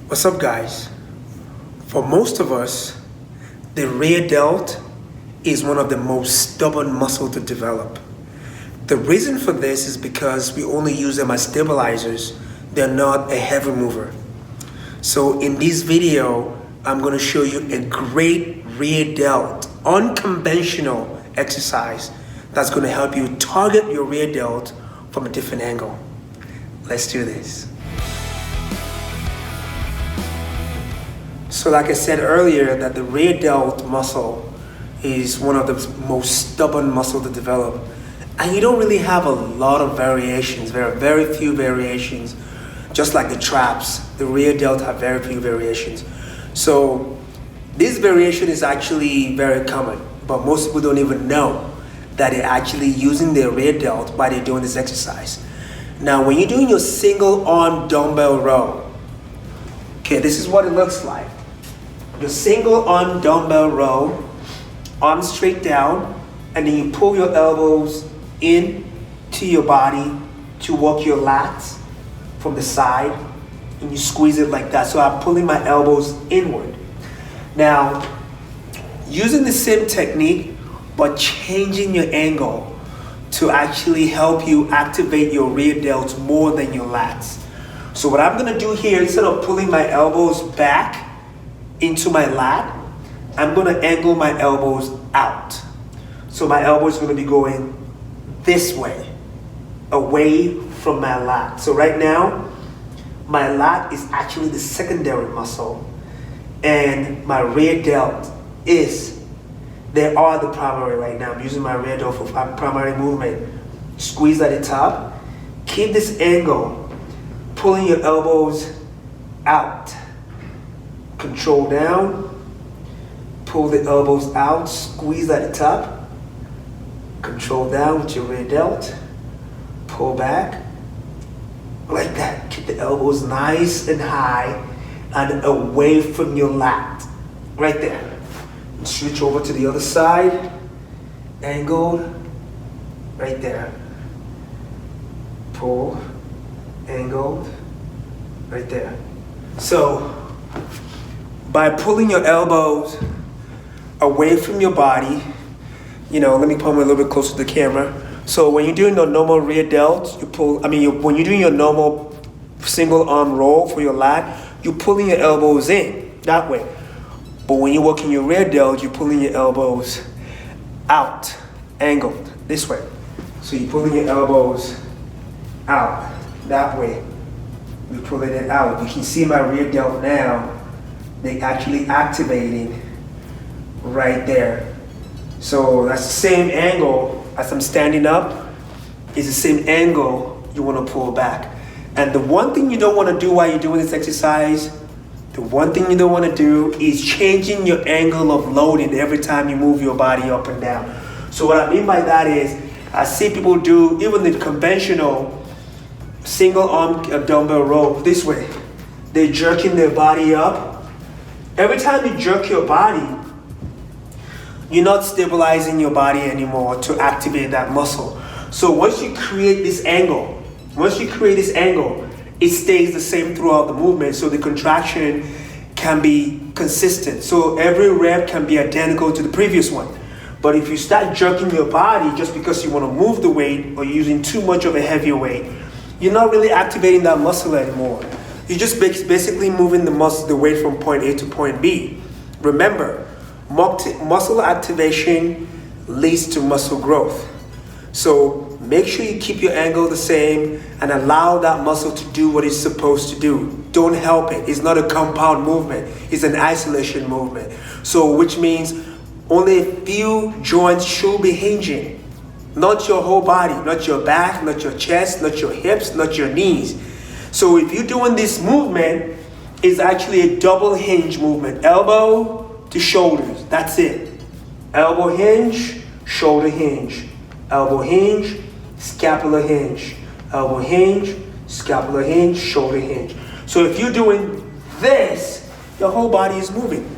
What's up, guys? For most of us, the rear delt is one of the most stubborn muscle to develop. The reason for this is because we only use them as stabilizers. They're not a heavy mover. So in this video, I'm going to show you a great rear delt, unconventional exercise that's going to help you target your rear delt from a different angle. Let's do this. So like I said earlier, that the rear delt muscle is one of the most stubborn muscle to develop. And you don't really have a lot of variations. There are very few variations. Just like the traps, the rear delt have very few variations. So this variation is actually very common, but most people don't even know that they're actually using their rear delt while they're doing this exercise. Now, when you're doing your single arm dumbbell row, okay, this is what it looks like. Your single arm dumbbell row, arms straight down, and then you pull your elbows in to your body to work your lats from the side, and you squeeze it like that. So I'm pulling my elbows inward. Now, using the same technique, but changing your angle to actually help you activate your rear delts more than your lats. So what I'm gonna do here, instead of pulling my elbows back into my lat, I'm gonna angle my elbows out. So my elbow is gonna be going this way, away from my lat. So right now, my lat is actually the secondary muscle, and my rear delt they are the primary right now. I'm using my rear delt for primary movement. Squeeze at the top, keep this angle, pulling your elbows out. Control down, pull the elbows out, squeeze at the top, control down with your rear delt, pull back, like that. Keep the elbows nice and high and away from your lat, right there. And switch over to the other side, angled, right there. Pull, angled, right there. So, by pulling your elbows away from your body, let me put them a little bit closer to the camera. So when you're doing your normal rear delt, when you're doing your normal single arm roll for your lat, you're pulling your elbows in that way. But when you're working your rear delt, you're pulling your elbows out, angled this way. So you're pulling your elbows out that way. You're pulling it out. You can see my rear delt now. They're actually activating right there. So that's the same angle as I'm standing up. Is the same angle you want to pull back. And the one thing you don't want to do while you're doing this exercise, the one thing you don't want to do is changing your angle of loading every time you move your body up and down. So what I mean by that is, I see people do even the conventional single arm dumbbell row this way. They're jerking their body up. Every time you jerk your body, you're not stabilizing your body anymore to activate that muscle. So once you create this angle, it stays the same throughout the movement, so the contraction can be consistent. So every rep can be identical to the previous one. But if you start jerking your body just because you want to move the weight or you're using too much of a heavier weight, you're not really activating that muscle anymore. You're just basically moving the weight from point A to point B. Remember, muscle activation leads to muscle growth. So make sure you keep your angle the same and allow that muscle to do what it's supposed to do. Don't help it. It's not a compound movement. It's an isolation movement. So which means only a few joints should be hinging. Not your whole body, not your back, not your chest, not your hips, not your knees. So if you're doing this movement, it's actually a double hinge movement. Elbow to shoulders, that's it. Elbow hinge, shoulder hinge. Elbow hinge, scapular hinge. Elbow hinge, scapular hinge, shoulder hinge. So if you're doing this, your whole body is moving.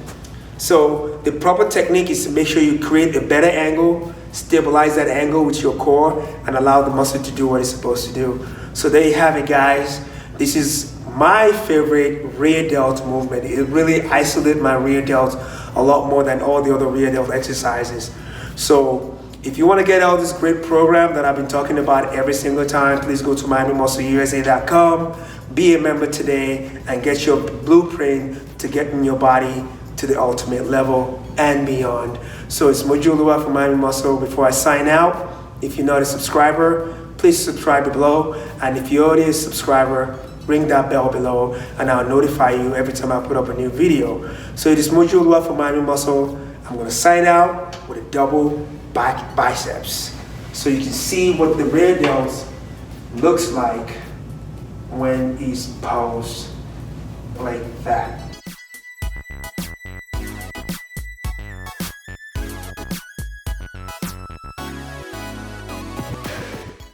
So the proper technique is to make sure you create a better angle, stabilize that angle with your core, and allow the muscle to do what it's supposed to do. So there you have it, guys. This is my favorite rear delt movement. It really isolates my rear delt a lot more than all the other rear delt exercises. So if you want to get out this great program that I've been talking about every single time, please go to MiamiMuscleUSA.com, be a member today, and get your blueprint to getting your body to the ultimate level and beyond. So it's Moji Oluwa from Miami Muscle. Before I sign out, if you're not a subscriber, please subscribe below. And if you're already a subscriber, ring that bell below and I'll notify you every time I put up a new video. So it is Moji Oluwa from Miami Muscle. I'm going to sign out with a double back biceps. So you can see what the rear delt looks like when he's posed like that.